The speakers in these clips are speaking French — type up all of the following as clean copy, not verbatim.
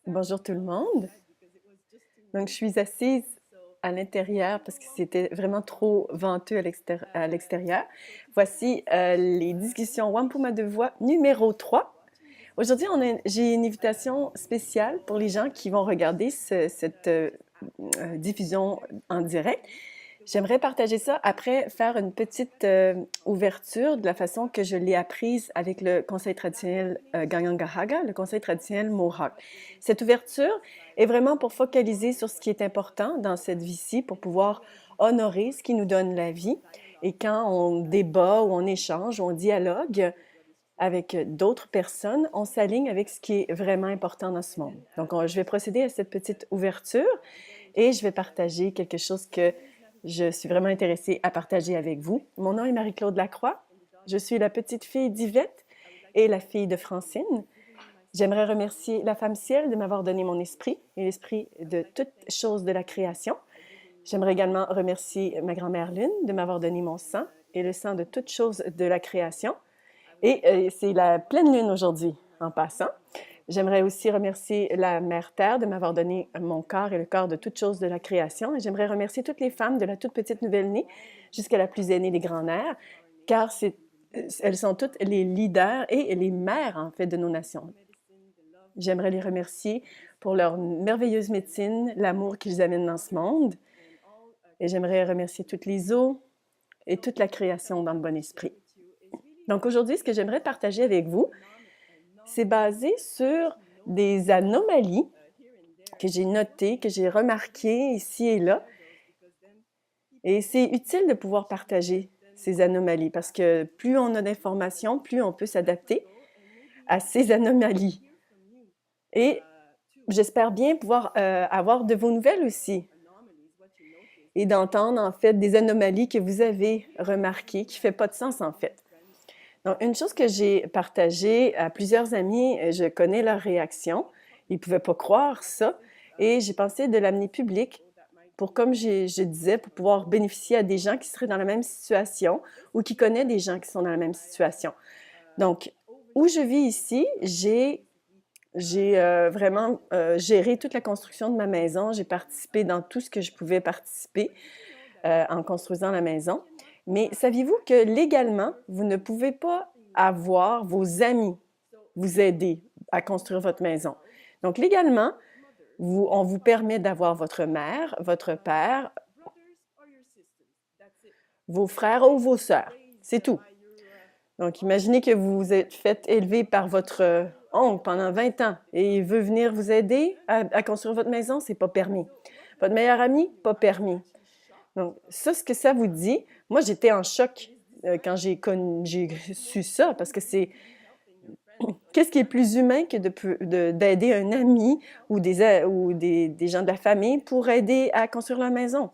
Bonjour tout le monde. Donc, je suis assise à l'intérieur parce que c'était vraiment trop venteux à l'extérieur. Voici les discussions Wampuma de voix numéro 3. Aujourd'hui, j'ai une invitation spéciale pour les gens qui vont regarder cette diffusion en direct. J'aimerais partager ça après faire une petite ouverture de la façon que je l'ai apprise avec le conseil traditionnel Ganyangahaga, le conseil traditionnel Mohawk. Cette ouverture est vraiment pour focaliser sur ce qui est important dans cette vie-ci, pour pouvoir honorer ce qui nous donne la vie. Et quand on débat ou on échange ou on dialogue avec d'autres personnes, on s'aligne avec ce qui est vraiment important dans ce monde. Donc, je vais procéder à cette petite ouverture et je vais partager quelque chose que je suis vraiment intéressée à partager avec vous. Mon nom est Marie-Claude Lacroix. Je suis la petite fille d'Yvette et la fille de Francine. J'aimerais remercier la femme ciel de m'avoir donné mon esprit et l'esprit de toutes choses de la création. J'aimerais également remercier ma grand-mère Lune de m'avoir donné mon sang et le sang de toutes choses de la création. Et c'est la pleine lune aujourd'hui, en passant. J'aimerais aussi remercier la Mère Terre de m'avoir donné mon corps et le corps de toutes choses de la création. Et j'aimerais remercier toutes les femmes de la toute petite nouvelle-née jusqu'à la plus aînée des grands-mères, car elles sont toutes les leaders et les mères, en fait, de nos nations. J'aimerais les remercier pour leur merveilleuse médecine, l'amour qu'ils amènent dans ce monde. Et j'aimerais remercier toutes les eaux et toute la création dans le bon esprit. Donc aujourd'hui, ce que j'aimerais partager avec vous, c'est basé sur des anomalies que j'ai notées, que j'ai remarquées ici et là. Et c'est utile de pouvoir partager ces anomalies parce que plus on a d'informations, plus on peut s'adapter à ces anomalies. Et j'espère bien pouvoir avoir de vos nouvelles aussi et d'entendre en fait des anomalies que vous avez remarquées qui ne font pas de sens en fait. Donc, une chose que j'ai partagée à plusieurs amis, je connais leur réaction. Ils ne pouvaient pas croire ça. Et j'ai pensé de l'amener public pour, comme je disais, pour pouvoir bénéficier à des gens qui seraient dans la même situation ou qui connaissent des gens qui sont dans la même situation. Donc, où je vis ici, j'ai vraiment géré toute la construction de ma maison. J'ai participé dans tout ce que je pouvais participer en construisant la maison. Mais saviez-vous que légalement, vous ne pouvez pas avoir vos amis vous aider à construire votre maison? Donc, légalement, on vous permet d'avoir votre mère, votre père, vos frères ou vos sœurs. C'est tout. Donc, imaginez que vous vous êtes fait élever par votre oncle pendant 20 ans et il veut venir vous aider à construire votre maison, c'est pas permis. Votre meilleur ami, pas permis. Donc, ça, ce que ça vous dit, moi, j'étais en choc quand j'ai su ça, parce que c'est... Qu'est-ce qui est plus humain que d'aider un ami ou des gens de la famille pour aider à construire leur maison?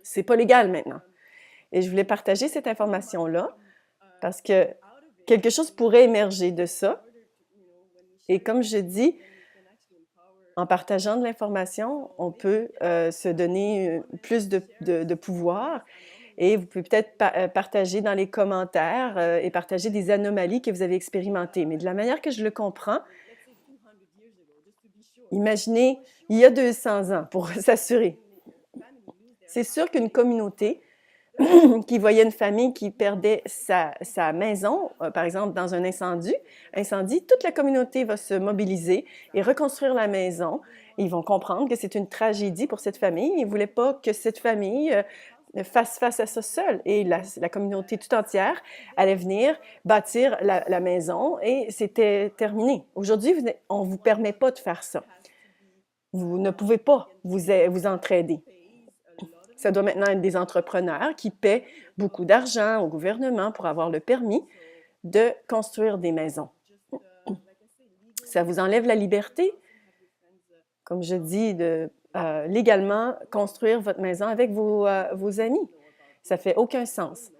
C'est pas légal maintenant. Et je voulais partager cette information-là parce que quelque chose pourrait émerger de ça. Et comme je dis, en partageant de l'information, on peut se donner plus de pouvoir. Et vous pouvez peut-être partager dans les commentaires et partager des anomalies que vous avez expérimentées. Mais de la manière que je le comprends, imaginez, il y a 200 ans, pour s'assurer. C'est sûr qu'une communauté qui voyait une famille qui perdait sa maison, par exemple dans un incendie, toute la communauté va se mobiliser et reconstruire la maison. Ils vont comprendre que c'est une tragédie pour cette famille. Ils ne voulaient pas que cette famille fasse face à ça seule. Et la communauté tout entière allait venir bâtir la maison et c'était terminé. Aujourd'hui, on ne vous permet pas de faire ça. Vous ne pouvez pas vous entraider. Ça doit maintenant être des entrepreneurs qui paient beaucoup d'argent au gouvernement pour avoir le permis de construire des maisons. Ça vous enlève la liberté, comme je dis, de légalement construire votre maison avec vos amis. Ça ne fait aucun sens.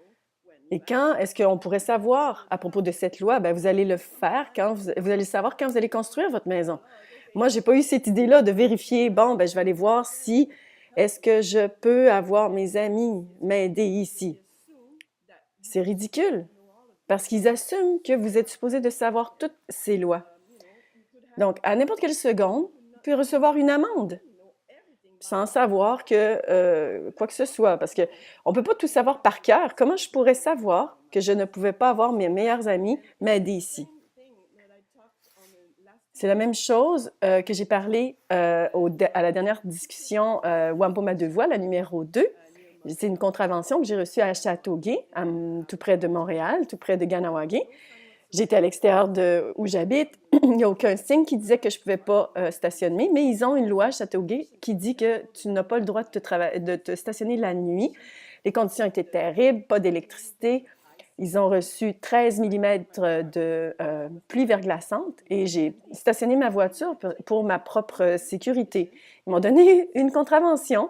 Et quand est-ce qu'on pourrait savoir à propos de cette loi? Bien, vous allez le faire quand vous allez savoir quand vous allez construire votre maison. Moi, je n'ai pas eu cette idée-là de vérifier, bon, bien, je vais aller voir si est-ce que je peux avoir mes amis m'aider ici. C'est ridicule, parce qu'ils assument que vous êtes supposé de savoir toutes ces lois. Donc, à n'importe quelle seconde, vous pouvez recevoir une amende sans savoir quoi que ce soit, parce qu'on ne peut pas tout savoir par cœur. Comment je pourrais savoir que je ne pouvais pas avoir mes meilleurs amis m'aider ici? C'est la même chose que j'ai parlé à la dernière discussion Wampoma de Voix, la numéro 2. C'est une contravention que j'ai reçue à Châteauguay, tout près de Montréal, tout près de Ganawagé. J'étais à l'extérieur de où j'habite. Il n'y a aucun signe qui disait que je ne pouvais pas stationner, mais ils ont une loi à Châteauguay qui dit que tu n'as pas le droit de te stationner la nuit. Les conditions étaient terribles, pas d'électricité. Ils ont reçu 13 mm de pluie verglaçante et j'ai stationné ma voiture pour ma propre sécurité. Ils m'ont donné une contravention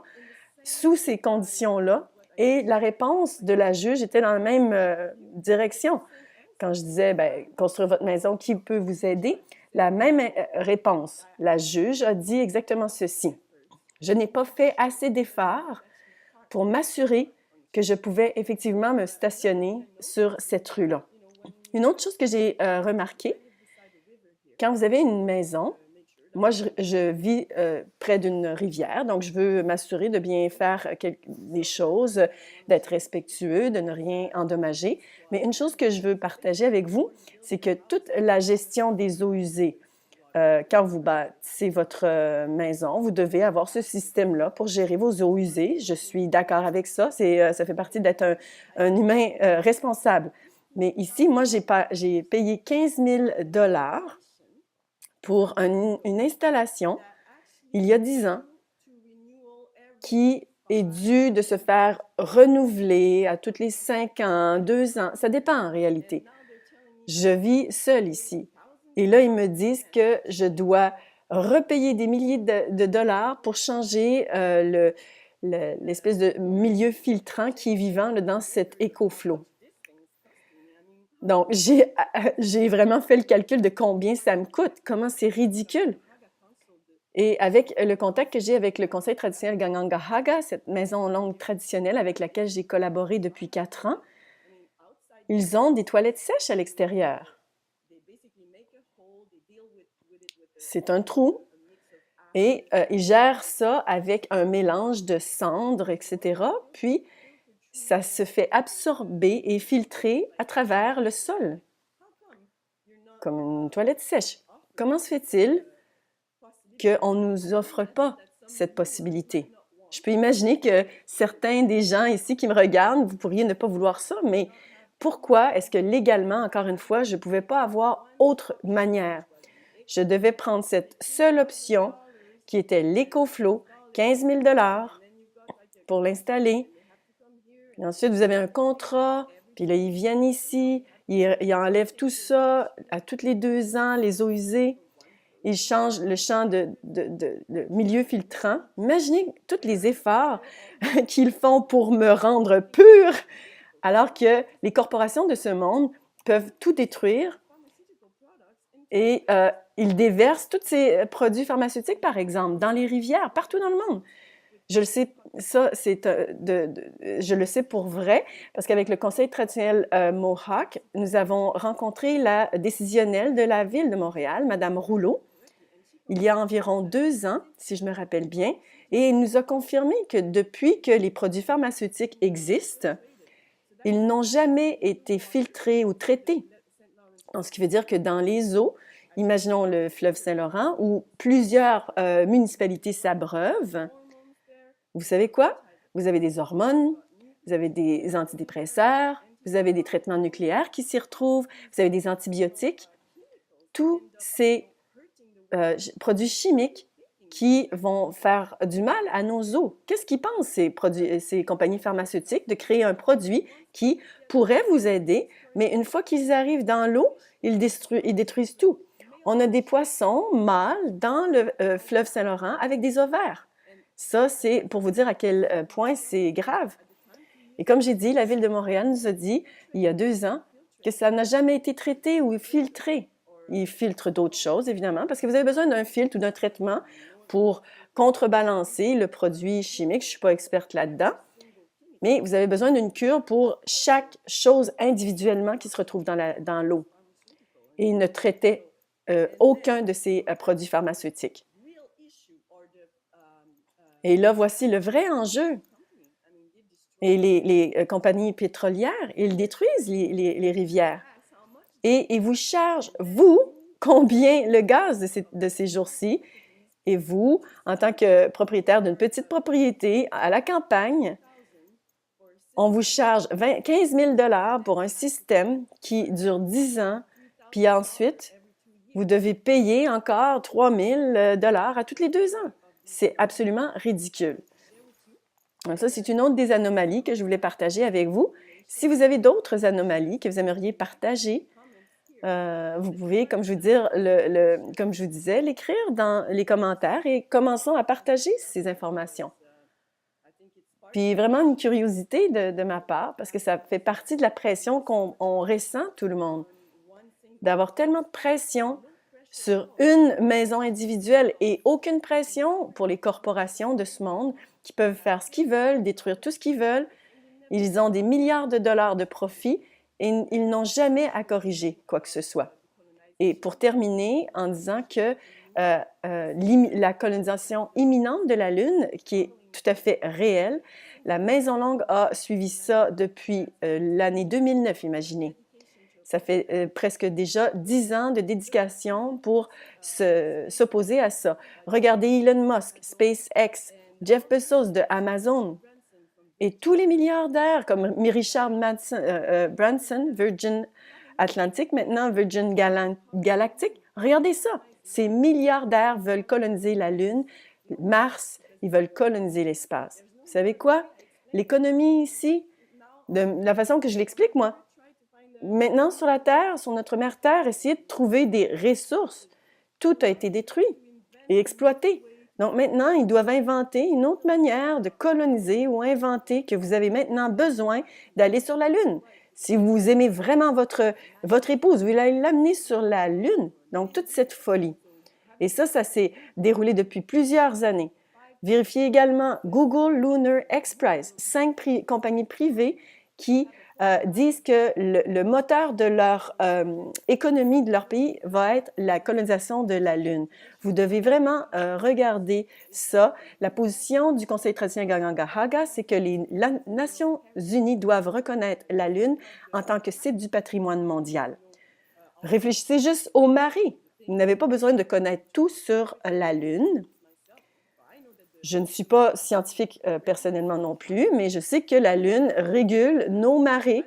sous ces conditions-là et la réponse de la juge était dans la même direction. Quand je disais, ben, construire votre maison, qui peut vous aider? La même réponse. La juge a dit exactement ceci. Je n'ai pas fait assez d'efforts pour m'assurer que je pouvais effectivement me stationner sur cette rue-là. Une autre chose que j'ai remarqué, quand vous avez une maison, moi, je vis près d'une rivière, donc je veux m'assurer de bien faire des choses, d'être respectueux, de ne rien endommager. Mais une chose que je veux partager avec vous, c'est que toute la gestion des eaux usées, quand vous bâtissez votre maison, vous devez avoir ce système-là pour gérer vos eaux usées. Je suis d'accord avec ça. Ça fait partie d'être un humain responsable. Mais ici, moi, j'ai payé 15 000 $ pour une installation, il y a 10 ans, qui est due de se faire renouveler à tous les 5 ans, 2 ans. Ça dépend en réalité. Je vis seule ici. Et là, ils me disent que je dois repayer des milliers de dollars pour changer l'espèce de milieu filtrant qui est vivant là, dans cet EcoFlow. Donc, j'ai vraiment fait le calcul de combien ça me coûte, comment c'est ridicule. Et avec le contact que j'ai avec le Conseil traditionnel Gangangahaga, cette maison longue traditionnelle avec laquelle j'ai collaboré depuis 4 ans, ils ont des toilettes sèches à l'extérieur. C'est un trou et ils gèrent ça avec un mélange de cendres, etc. Puis, ça se fait absorber et filtrer à travers le sol, comme une toilette sèche. Comment se fait-il qu'on ne nous offre pas cette possibilité? Je peux imaginer que certains des gens ici qui me regardent, vous pourriez ne pas vouloir ça, mais pourquoi est-ce que légalement, encore une fois, je ne pouvais pas avoir autre manière? Je devais prendre cette seule option qui était l'EcoFlow, 15 000 $ pour l'installer. Et ensuite, vous avez un contrat, puis là, ils viennent ici, ils enlèvent tout ça à tous les 2 ans, les eaux usées. Ils changent le champ de milieu filtrant. Imaginez tous les efforts qu'ils font pour me rendre pure, alors que les corporations de ce monde peuvent tout détruire et ils déversent tous ces produits pharmaceutiques, par exemple, dans les rivières, partout dans le monde. Je le sais, ça, je le sais pour vrai, parce qu'avec le Conseil traditionnel Mohawk, nous avons rencontré la décisionnelle de la ville de Montréal, Madame Rouleau, il y a environ 2 ans, si je me rappelle bien, et elle nous a confirmé que depuis que les produits pharmaceutiques existent, ils n'ont jamais été filtrés ou traités. Ce qui veut dire que dans les eaux, imaginons le fleuve Saint-Laurent, où plusieurs municipalités s'abreuvent, vous savez quoi? Vous avez des hormones, vous avez des antidépresseurs, vous avez des traitements nucléaires qui s'y retrouvent, vous avez des antibiotiques. Tous ces produits chimiques qui vont faire du mal à nos eaux. Qu'est-ce qu'ils pensent, ces compagnies pharmaceutiques, de créer un produit qui pourrait vous aider, mais une fois qu'ils arrivent dans l'eau, ils détruisent tout. On a des poissons mâles dans le fleuve Saint-Laurent avec des ovaires. Ça, c'est pour vous dire à quel point c'est grave. Et comme j'ai dit, la Ville de Montréal nous a dit, il y a 2 ans, que ça n'a jamais été traité ou filtré. Ils filtrent d'autres choses, évidemment, parce que vous avez besoin d'un filtre ou d'un traitement pour contrebalancer le produit chimique. Je ne suis pas experte là-dedans, mais vous avez besoin d'une cure pour chaque chose individuellement qui se retrouve dans l'eau. Et ils ne traitaient aucun de ces produits pharmaceutiques. Et là, voici le vrai enjeu. Et les compagnies pétrolières, ils détruisent les rivières. Et ils vous chargent, vous, combien le gaz de ces jours-ci. Et vous, en tant que propriétaire d'une petite propriété à la campagne, on vous charge 15 000 $ pour un système qui dure 10 ans, puis ensuite, vous devez payer encore 3 000 $ à tous les 2 ans. C'est absolument ridicule. Donc ça, c'est une autre des anomalies que je voulais partager avec vous. Si vous avez d'autres anomalies que vous aimeriez partager, vous pouvez, comme je vous disais, l'écrire dans les commentaires et commençons à partager ces informations. Puis vraiment une curiosité de ma part, parce que ça fait partie de la pression qu'on ressent tout le monde, d'avoir tellement de pression sur une maison individuelle et aucune pression pour les corporations de ce monde qui peuvent faire ce qu'ils veulent, détruire tout ce qu'ils veulent. Ils ont des milliards de dollars de profit et ils n'ont jamais à corriger quoi que ce soit. Et pour terminer, en disant que la colonisation imminente de la Lune, qui est tout à fait réelle, la Maison Longue a suivi ça depuis l'année 2009, imaginez. Ça fait presque déjà 10 ans de dédication pour s'opposer à ça. Regardez Elon Musk, SpaceX, Jeff Bezos de Amazon et tous les milliardaires comme Richard Branson, Virgin Atlantic, maintenant Virgin Galactic. Regardez ça. Ces milliardaires veulent coloniser la Lune, Mars, ils veulent coloniser l'espace. Vous savez quoi? L'économie ici, de la façon que je l'explique, moi, maintenant sur la Terre, sur notre mère Terre, essayer de trouver des ressources. Tout a été détruit et exploité. Donc maintenant, ils doivent inventer une autre manière de coloniser ou inventer que vous avez maintenant besoin d'aller sur la Lune. Si vous aimez vraiment votre épouse, vous allez l'amener sur la Lune. Donc toute cette folie. Et ça s'est déroulé depuis plusieurs années. Vérifiez également Google Lunar Express, 5 compagnies privées qui disent que le moteur de leur économie de leur pays va être la colonisation de la Lune. Vous devez vraiment regarder ça. La position du Conseil traditionnel Kanyen'kehá:ka, c'est que les Nations unies doivent reconnaître la Lune en tant que site du patrimoine mondial. Réfléchissez juste aux marées. Vous n'avez pas besoin de connaître tout sur la Lune. Je ne suis pas scientifique personnellement non plus, mais je sais que la Lune régule nos marées.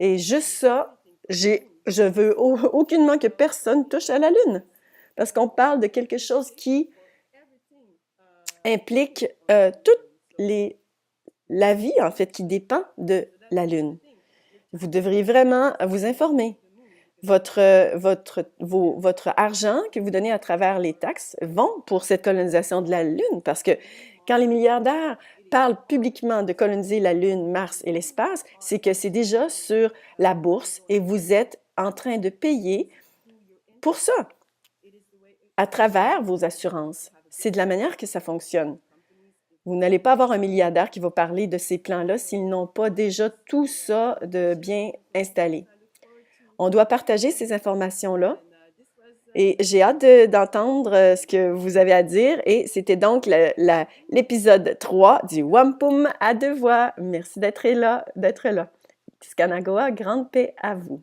Et juste ça, je veux aucunement que personne touche à la Lune. Parce qu'on parle de quelque chose qui implique toute la vie, en fait, qui dépend de la Lune. Vous devriez vraiment vous informer. Votre argent que vous donnez à travers les taxes vont pour cette colonisation de la Lune, parce que quand les milliardaires parlent publiquement de coloniser la Lune, Mars et l'espace, c'est que c'est déjà sur la bourse et vous êtes en train de payer pour ça, à travers vos assurances. C'est de la manière que ça fonctionne. Vous n'allez pas avoir un milliardaire qui va parler de ces plans-là s'ils n'ont pas déjà tout ça de bien installé. On doit partager ces informations-là et j'ai hâte d'entendre ce que vous avez à dire. Et c'était donc l'épisode 3 du Wampum à 2 voix. Merci d'être là. Kiskanagawa, grande paix à vous.